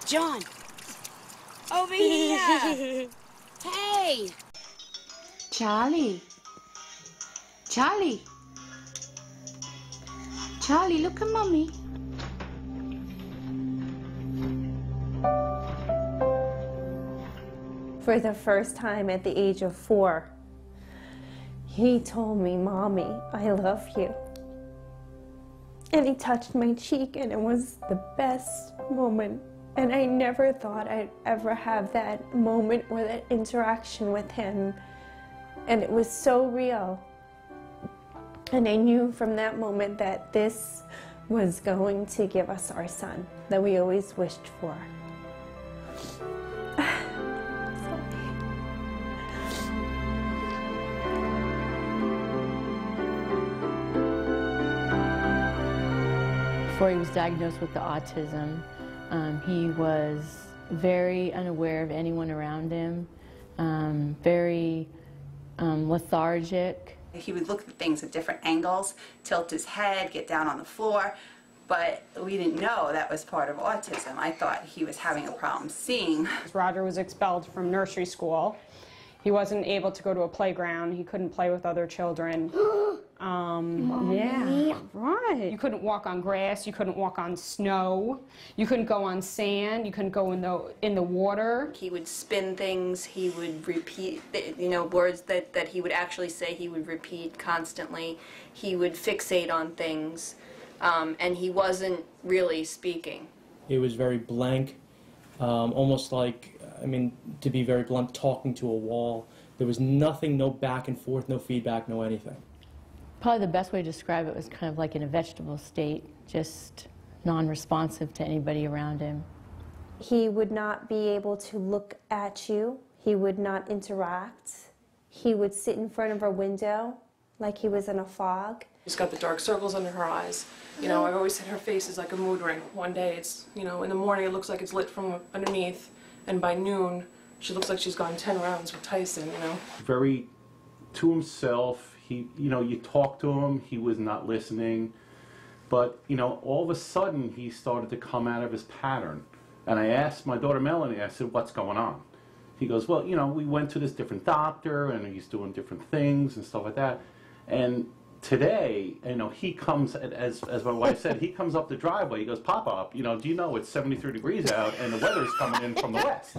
John! Over here! Hey! Charlie! Charlie! Charlie, look at Mummy. For the first time at the age of 4, he told me, "Mommy, I love you." And he touched my cheek, and it was the best moment. And I never thought I'd ever have that moment or that interaction with him. And it was so real. And I knew from that moment that this was going to give us our son that we always wished for. Before he was diagnosed with the autism, he was very unaware of anyone around him, very lethargic. He would look at things at different angles, tilt his head, get down on the floor, but we didn't know that was part of autism. I thought he was having a problem seeing. Roger was expelled from nursery school. He wasn't able to go to a playground. He couldn't play with other children. Yeah, right. You couldn't walk on grass. You couldn't walk on snow. You couldn't go on sand. You couldn't go in the water. He would spin things. He would repeat, words that he would actually say. He would repeat constantly. He would fixate on things, and he wasn't really speaking. It was very blank, almost like, to be very blunt, talking to a wall. There was nothing, no back and forth, no feedback, no anything. Probably the best way to describe it was kind of like in a vegetable state, just non-responsive to anybody around him. He would not be able to look at you. He would not interact. He would sit in front of a window like he was in a fog. She's got the dark circles under her eyes. I've always said her face is like a mood ring. One day it's, in the morning it looks like it's lit from underneath, and by noon she looks like she's gone 10 rounds with Tyson, Very to himself. He, you talk to him, he was not listening. But, all of a sudden he started to come out of his pattern. And I asked my daughter Melanie, I said, "What's going on?" He goes, "Well, we went to this different doctor and he's doing different things and stuff like that." And today, he comes, as my wife said, he comes up the driveway, he goes, "Papa, do you know it's 73 degrees out and the weather's coming in from the west?"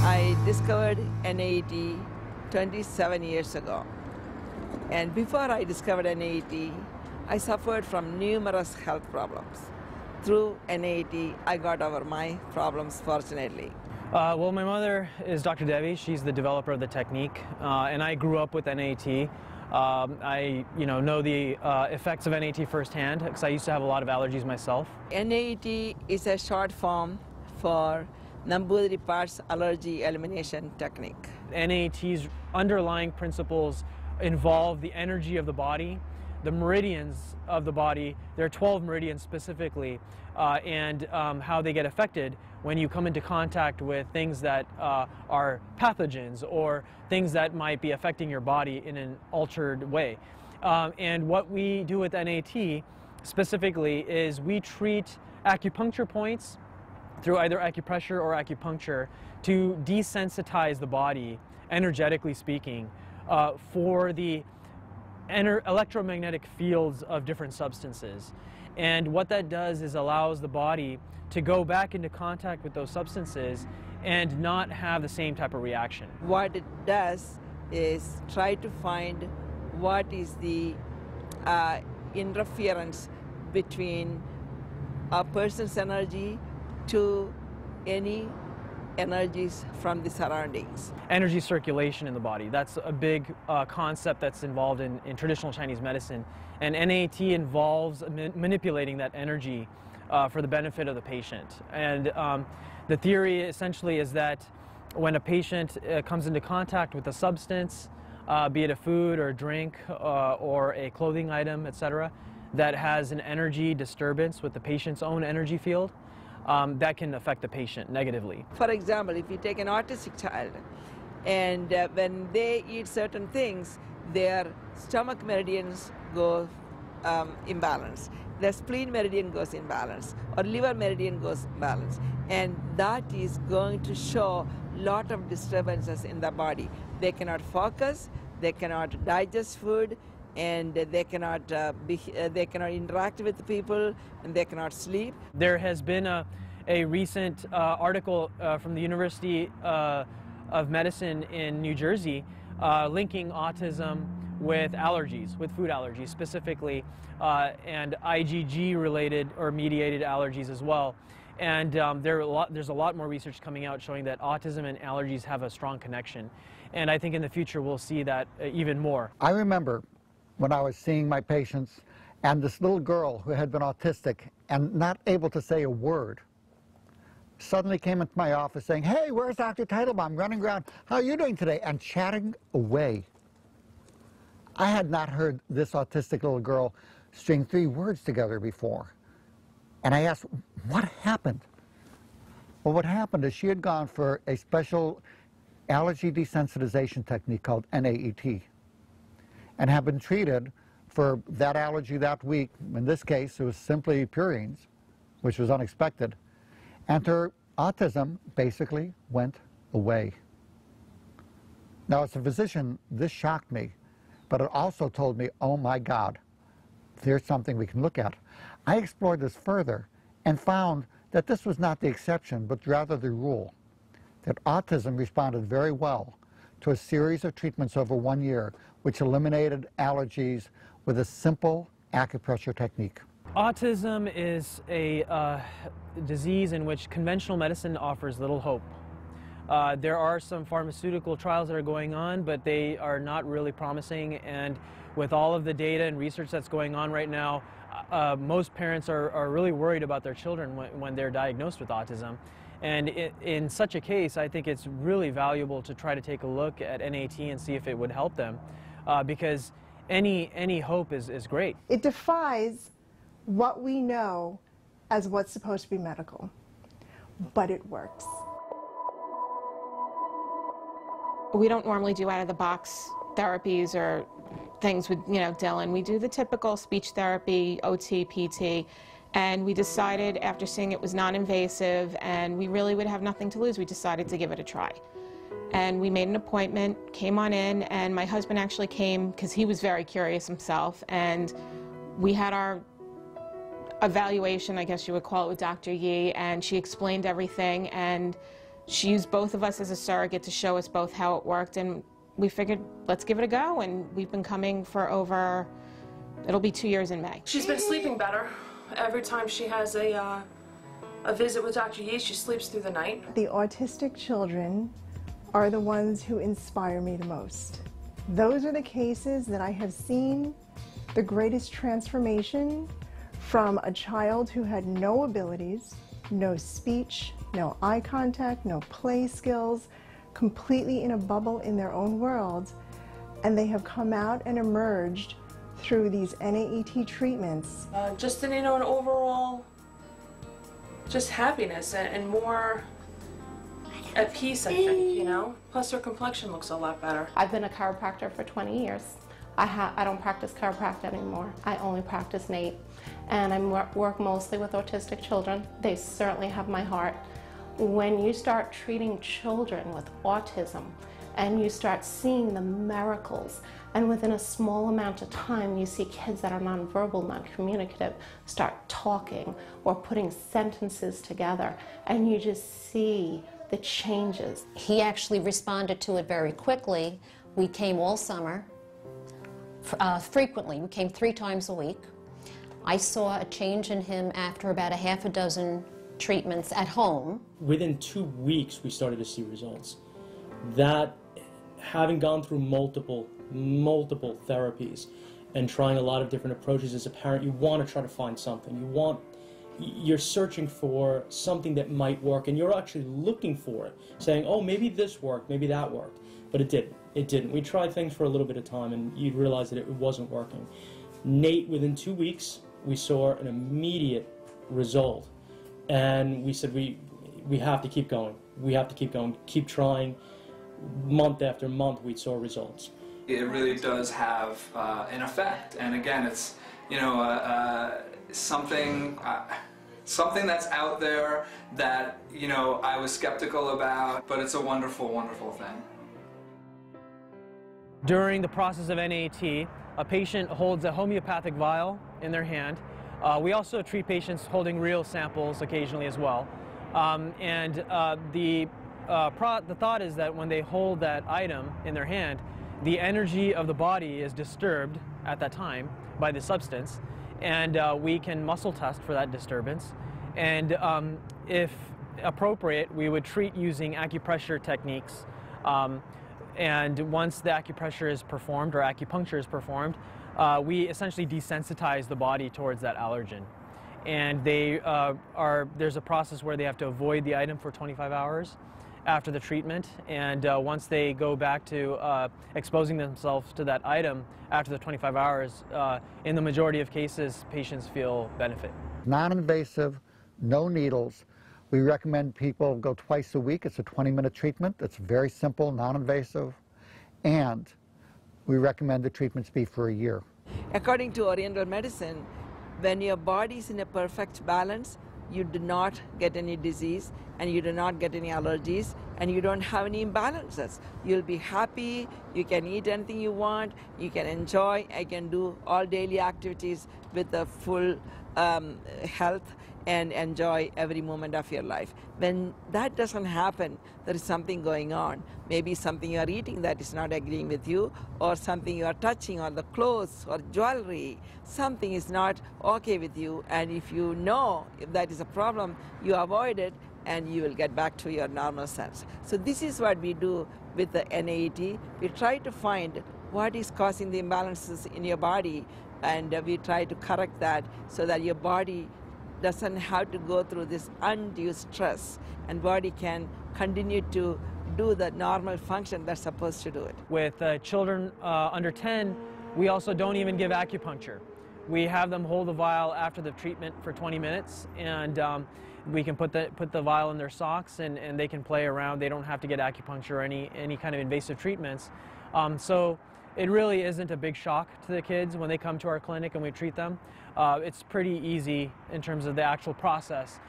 I discovered NAET 27 years ago. And before I discovered NAET, I suffered from numerous health problems. Through NAET, I got over my problems, fortunately. Well, my mother is Dr. Devi. She's the developer of the technique, and I grew up with NAET. I know the effects of NAET firsthand because I used to have a lot of allergies myself. NAET is a short form for non-bodily parts allergy elimination technique. NAET's underlying principles involve the energy of the body, the meridians of the body. There are 12 meridians specifically, and how they get affected when you come into contact with things that are pathogens or things that might be affecting your body in an altered way. And what we do with NAET specifically is we treat acupuncture points through either acupressure or acupuncture to desensitize the body, energetically speaking, for the electromagnetic fields of different substances. And what that does is allows the body to go back into contact with those substances and not have the same type of reaction. What it does is try to find what is the interference between a person's energy to any energies from the surroundings. Energy circulation in the body, that's a big concept that's involved in traditional Chinese medicine. And NAET involves manipulating that energy for the benefit of the patient. And the theory essentially is that when a patient comes into contact with a substance, be it a food or a drink or a clothing item, etc., that has an energy disturbance with the patient's own energy field, that can affect the patient negatively. For example, if you take an autistic child and when they eat certain things, their stomach meridians go imbalanced, their spleen meridian goes imbalanced, or liver meridian goes imbalanced, and that is going to show a lot of disturbances in the body. They cannot focus, they cannot digest food, and they cannot interact with people, and they cannot sleep. There has been a recent article from the University of Medicine in New Jersey linking autism with allergies, with food allergies specifically, and IgG-related or mediated allergies as well. And there's a lot more research coming out showing that autism and allergies have a strong connection. And I think in the future we'll see that even more. I remember when I was seeing my patients and this little girl who had been autistic and not able to say a word suddenly came into my office saying, "Hey, where's Dr. Teitelbaum? Running around, how are you doing today?" and chatting away. I had not heard this autistic little girl string 3 words together before. And I asked, what happened? Well, what happened is she had gone for a special allergy desensitization technique called NAET and had been treated for that allergy that week. In this case, it was simply purines, which was unexpected. And her autism basically went away. Now, as a physician, this shocked me, but it also told me, oh my God, there's something we can look at. I explored this further and found that this was not the exception, but rather the rule, that autism responded very well to a series of treatments over 1 year, which eliminated allergies with a simple acupressure technique. Autism is a disease in which conventional medicine offers little hope. There are some pharmaceutical trials that are going on, but they are not really promising, and with all of the data and research that's going on right now, most parents are really worried about their children when they're diagnosed with autism. And in such a case, I think it's really valuable to try to take a look at NAT and see if it would help them, because any hope is great. It defies what we know as what's supposed to be medical, but it works. We don't normally do out-of-the-box therapies or things with, Dylan. We do the typical speech therapy, OT, PT, and we decided after seeing it was non-invasive and we really would have nothing to lose, we decided to give it a try. And we made an appointment, came on in, and my husband actually came because he was very curious himself, and we had our evaluation, I guess you would call it, with Dr. Yee, and she explained everything, and she used both of us as a surrogate to show us both how it worked, and we figured, let's give it a go, and we've been coming for over, it'll be 2 years in May. She's been sleeping better. Every time she has a visit with Dr. Yee, she sleeps through the night. The autistic children are the ones who inspire me the most. Those are the cases that I have seen the greatest transformation from a child who had no abilities, no speech, no eye contact, no play skills, completely in a bubble in their own world, and they have come out and emerged through these NAET treatments. Just an overall, just happiness and more at peace, I think, Plus her complexion looks a lot better. I've been a chiropractor for 20 years. I don't practice chiropractic anymore. I only practice NAET. And I work mostly with autistic children. They certainly have my heart. When you start treating children with autism and you start seeing the miracles, and within a small amount of time you see kids that are nonverbal, non-communicative start talking or putting sentences together, and you just see the changes. He actually responded to it very quickly. We came all summer, frequently. We came 3 times a week. I saw a change in him after about a half a dozen treatments at home. Within 2 weeks, we started to see results. That, having gone through multiple therapies and trying a lot of different approaches as a parent, you want to try to find something. You're searching for something that might work, and you're actually looking for it, saying, oh, maybe this worked, maybe that worked. But it didn't. It didn't. We tried things for a little bit of time, and you'd realize that it wasn't working. NAET, within 2 weeks, we saw an immediate result. And we said we have to keep going. We have to keep going, keep trying. Month after month, we saw results. It really does have an effect, and again, it's something that's out there that I was skeptical about, but it's a wonderful, wonderful thing. During the process of NAET, a patient holds a homeopathic vial in their hand. We also treat patients holding real samples occasionally as well. The thought is that when they hold that item in their hand, the energy of the body is disturbed at that time by the substance, and we can muscle test for that disturbance. And if appropriate, we would treat using acupressure techniques. And once the acupressure is performed, or acupuncture is performed, we essentially desensitize the body towards that allergen. And there's a process where they have to avoid the item for 25 hours after the treatment, and once they go back to exposing themselves to that item after the 25 hours, in the majority of cases, patients feel benefit. Non-invasive, no needles. We recommend people go twice a week. It's a 20-minute treatment. It's very simple, non-invasive, and we recommend the treatments be for a year. According to Oriental medicine, when your body is in a perfect balance, you do not get any disease, and you do not get any allergies, and you don't have any imbalances. You'll be happy, you can eat anything you want, you can enjoy, you can do all daily activities with a full health and enjoy every moment of your life. When that doesn't happen, there is something going on. Maybe something you are eating that is not agreeing with you, or something you are touching, or the clothes or jewelry, something is not okay with you, and if you know if that is a problem, you avoid it and you will get back to your normal self. So this is what we do with the NAET. We try to find what is causing the imbalances in your body, and we try to correct that so that your body doesn't have to go through this undue stress, and body can continue to do the normal function that's supposed to do it. With children under 10, we also don't even give acupuncture. We have them hold the vial after the treatment for 20 minutes, and we can put the vial in their socks, and they can play around. They don't have to get acupuncture or any kind of invasive treatments. So it really isn't a big shock to the kids when they come to our clinic and we treat them. It's pretty easy in terms of the actual process.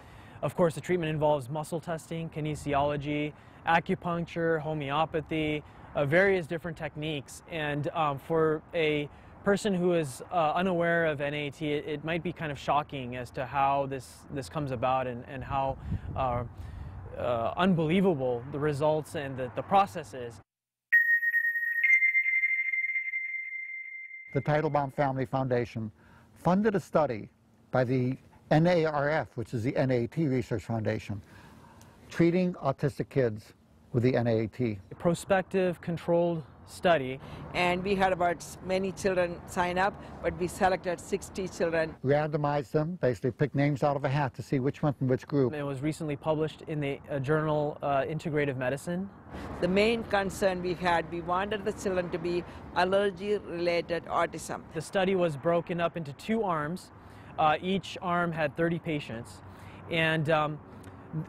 Of course, the treatment involves muscle testing, kinesiology, acupuncture, homeopathy, various different techniques. And for a person who is unaware of NAET, it might be kind of shocking as to how this comes about, and how unbelievable the results and the process is. The Teitelbaum Family Foundation funded a study by the NARF, which is the NAET Research Foundation, treating autistic kids with the NAET. A prospective controlled study. And we had about many children sign up, but we selected 60 children. Randomized them, basically picked names out of a hat to see which went in which group. It was recently published in the journal Integrative Medicine. The main concern we had, we wanted the children to be allergy-related autism. The study was broken up into 2 arms. Each arm had 30 patients, and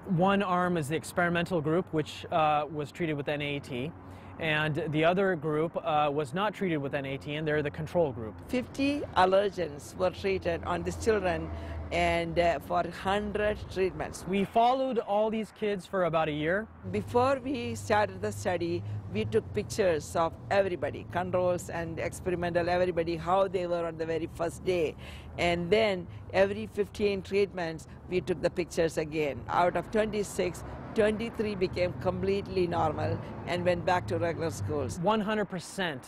one arm is the experimental group, which was treated with NAET, and the other group was not treated with NAET, and they're the control group. 50 allergens were treated on these children, and for 100 treatments. We followed all these kids for about a year. Before we started the study, we took pictures of everybody, controls and experimental, everybody, how they were on the very first day. And then every 15 treatments, we took the pictures again. Out of 26, 23 became completely normal and went back to regular schools. 100%,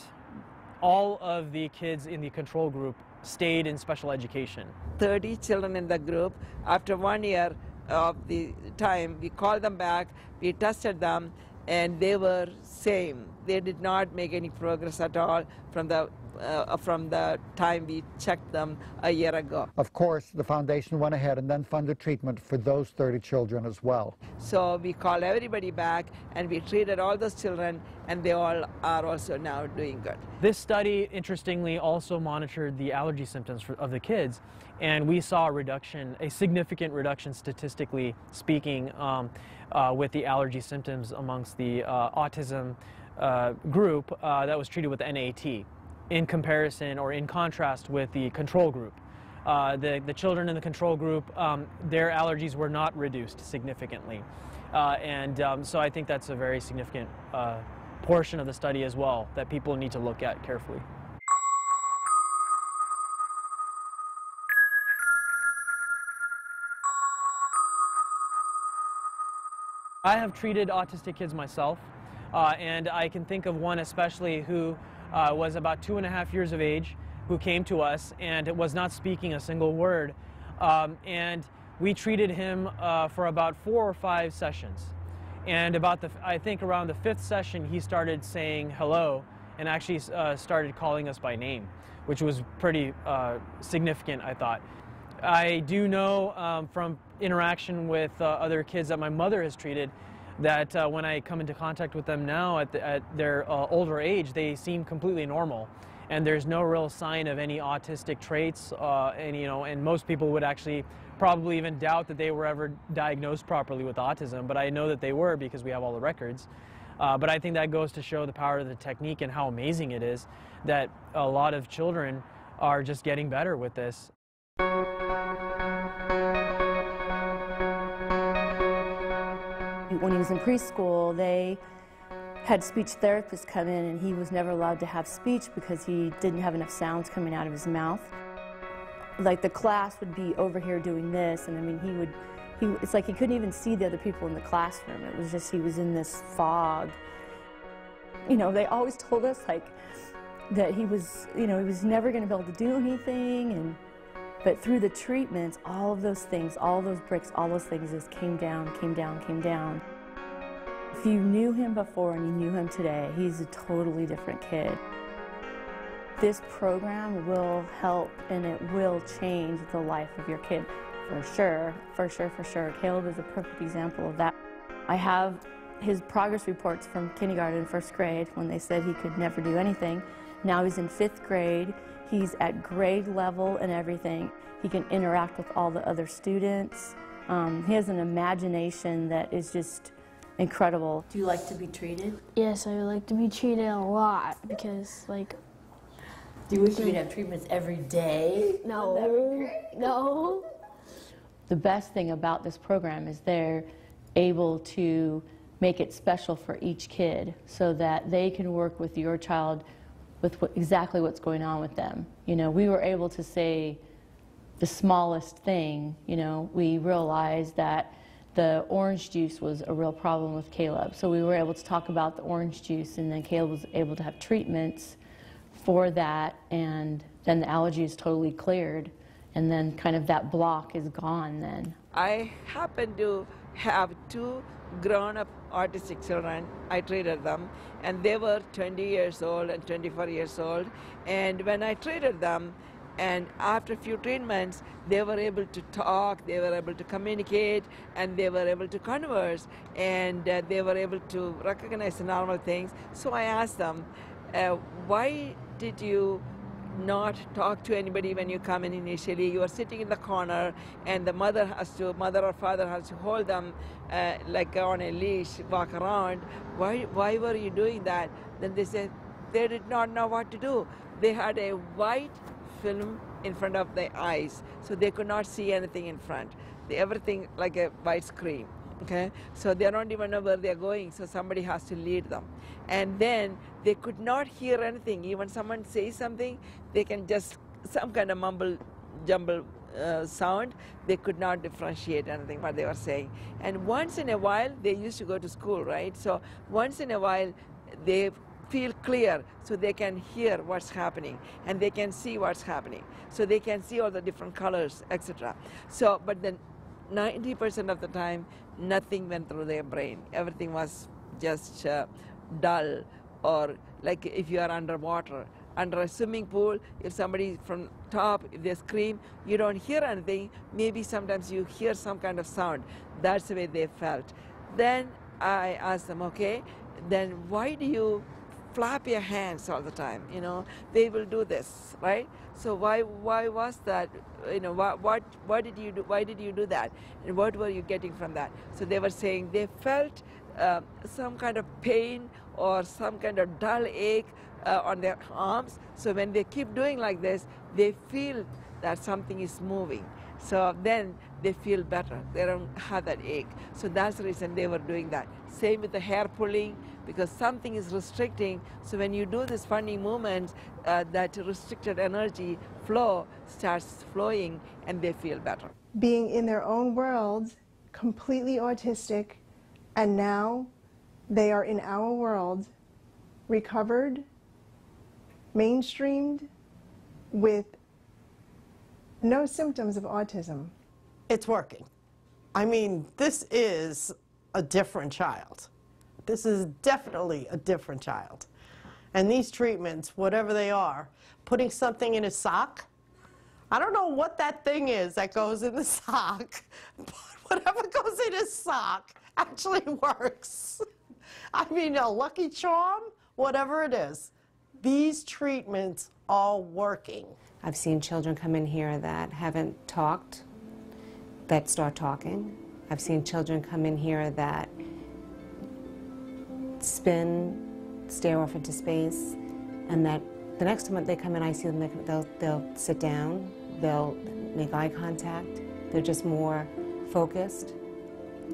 all of the kids in the control group stayed in special education. 30 children in the group. After 1 year of the time, we called them back, we tested them, and they were same. They did not make any progress at all from the from the time we checked them a year ago. Of course, the foundation went ahead and then funded treatment for those 30 children as well. So we called everybody back and we treated all those children, and they all are also now doing good. This study, interestingly, also monitored the allergy symptoms of the kids, and we saw a reduction, a significant reduction statistically speaking, with the allergy symptoms amongst the autism group that was treated with NAET in comparison or in contrast with the control group. The children in the control group, their allergies were not reduced significantly. So I think that's a very significant portion of the study as well that people need to look at carefully. I have treated autistic kids myself, and I can think of one especially who was about 2.5 years of age, who came to us and was not speaking a single word. And we treated him for about 4 or 5 sessions. And I think around the 5th session, he started saying hello and actually started calling us by name, which was pretty significant, I thought. I do know from interaction with other kids that my mother has treated that when I come into contact with them now at their older age, they seem completely normal. And there's no real sign of any autistic traits, and most people would actually probably even doubt that they were ever diagnosed properly with autism, but I know that they were because we have all the records. But I think that goes to show the power of the technique and how amazing it is that a lot of children are just getting better with this. When he was in preschool, they had speech therapists come in, and he was never allowed to have speech because he didn't have enough sounds coming out of his mouth. Like the class would be over here doing this, and I mean it's like he couldn't even see the other people in the classroom. It was just he was in this fog. You know, they always told us like that he was, he was never going to be able to do anything, but through the treatments, all of those things, all those bricks, all those things just came down, came down, came down. If you knew him before and you knew him today, he's a totally different kid. This program will help and it will change the life of your kid, for sure, for sure, for sure. Caleb is a perfect example of that. I have his progress reports from kindergarten, 1st grade, when they said he could never do anything. Now he's in 5th grade. He's at grade level and everything. He can interact with all the other students. He has an imagination that is just incredible. Do you like to be treated? Yes, I would like to be treated a lot because, like... Do you wish you could have treatments every day? No. No. The best thing about this program is they're able to make it special for each kid so that they can work with your child with exactly what's going on with them. You know, we were able to say the smallest thing. You know, we realized that the orange juice was a real problem with Caleb. So we were able to talk about the orange juice, and then Caleb was able to have treatments for that, and then the allergy is totally cleared, and then kind of that block is gone then. I happen to have 2 grown-up autistic children. I treated them, and they were 20 years old and 24 years old. And when I treated them, and after a few treatments, they were able to talk, they were able to communicate, and they were able to converse, and they were able to recognize the normal things. So I asked them, why did you not talk to anybody when you come in initially? You are sitting in the corner, and the mother or father has to hold them like on a leash, walk around. Why were you doing that? Then they said they did not know what to do. They had a white film in front of their eyes, so they could not see anything in front. Everything like a white screen. Okay, so they don't even know where they're going, so somebody has to lead them. And then they could not hear anything. Even someone says something, they can just, some kind of mumble jumble sound, they could not differentiate anything what they were saying. And once in a while, they used to go to school, right? So once in a while, they feel clear, so they can hear what's happening, and they can see what's happening. So they can see all the different colors, etc. So, but then 90% of the time, nothing went through their brain. Everything was just dull, or like if you are underwater, under a swimming pool, if somebody from top, if they scream, you don't hear anything. Maybe sometimes you hear some kind of sound. That's the way they felt. Then I asked them, okay, then why do you flap your hands all the time? You know, they will do this, right? So why was that? You know, what did you do? Why did you do that? And what were you getting from that? So they were saying they felt some kind of pain or some kind of dull ache on their arms. So when they keep doing like this, they feel that something is moving. So then they feel better. They don't have that ache. So that's the reason they were doing that. Same with the hair pulling, because something is restricting. So when you do this funny movements, that restricted energy flow starts flowing and they feel better. Being in their own world, completely autistic, and now they are in our world, recovered, mainstreamed, with no symptoms of autism. It's working. I mean, this is a different child. This is definitely a different child. And these treatments, whatever they are, putting something in a sock, I don't know what that thing is that goes in the sock, but whatever goes in his sock actually works. I mean, a Lucky Charm, whatever it is. These treatments are working. I've seen children come in here that haven't talked, that start talking. I've seen children come in here that spin, stare off into space, and that the next time they come in, I see them, they'll sit down, they'll make eye contact, they're just more focused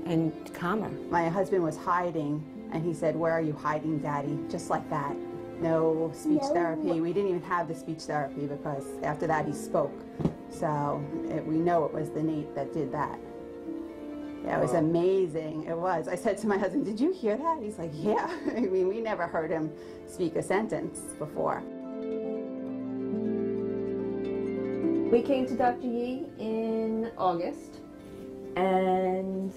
and calmer. My husband was hiding, and he said, "Where are you hiding, Daddy?" Just like that. No speech therapy. We didn't even have the speech therapy because after that he spoke. So we know it was the NAET that did that. Yeah, it was amazing. It was. I said to my husband, "Did you hear that?" He's like, "Yeah." I mean, we never heard him speak a sentence before. We came to Dr. Yee in August, and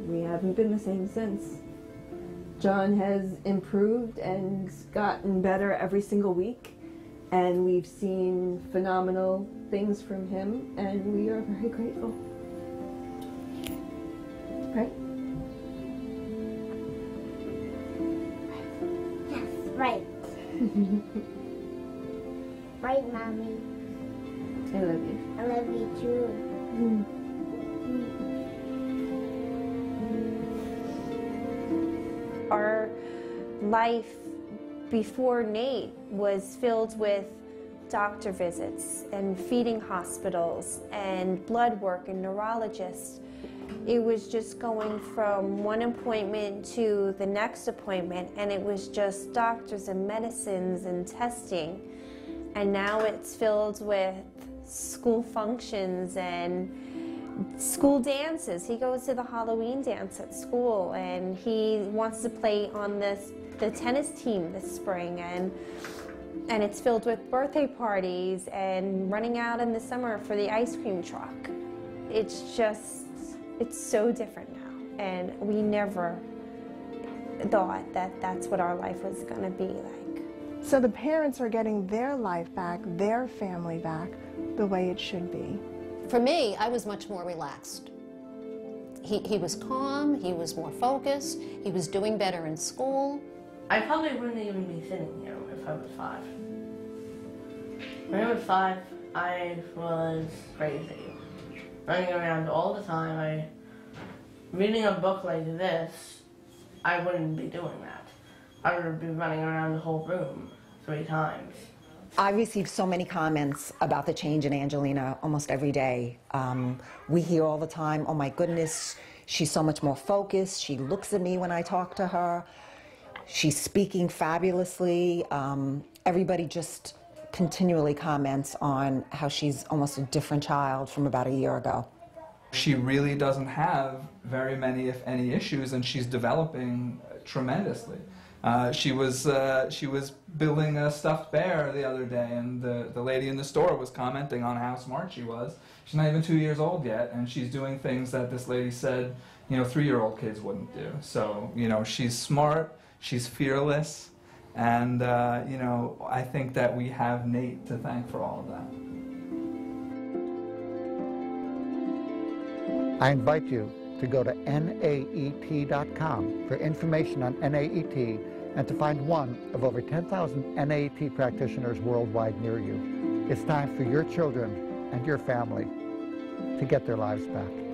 we haven't been the same since. John has improved and gotten better every single week, and we've seen phenomenal things from him, and we are very grateful. Right? Yes, right. Right, Mommy. I love you. I love you too. Our life before NAET was filled with doctor visits and feeding hospitals and blood work and neurologists. It was just going from one appointment to the next appointment, and it was just doctors and medicines and testing. And now it's filled with school functions and school dances. He goes to the Halloween dance at school, and he wants to play on the tennis team this spring, and it's filled with birthday parties and running out in the summer for the ice cream truck. It's so different now, and we never thought that that's what our life was going to be like. So the parents are getting their life back, their family back, the way it should be. For me, I was much more relaxed. He was calm, he was more focused, he was doing better in school. I probably wouldn't even be sitting here if I was 5. When I was 5, I was crazy. Running around all the time. Reading a book like this, I wouldn't be doing that. I would be running around the whole room 3 times. I receive so many comments about the change in Angelina almost every day. We hear all the time, "Oh my goodness, she's so much more focused. She looks at me when I talk to her. She's speaking fabulously." Everybody just continually comments on how she's almost a different child from about a year ago. She really doesn't have very many, if any, issues, and she's developing tremendously. She was building a stuffed bear the other day, and the lady in the store was commenting on how smart she was. She's not even 2 years old yet, and she's doing things that this lady said, 3-year-old kids wouldn't do. So, she's smart, she's fearless, And, you know, I think that we have NAET to thank for all of that. I invite you to go to NAET.com for information on NAET and to find one of over 10,000 NAET practitioners worldwide near you. It's time for your children and your family to get their lives back.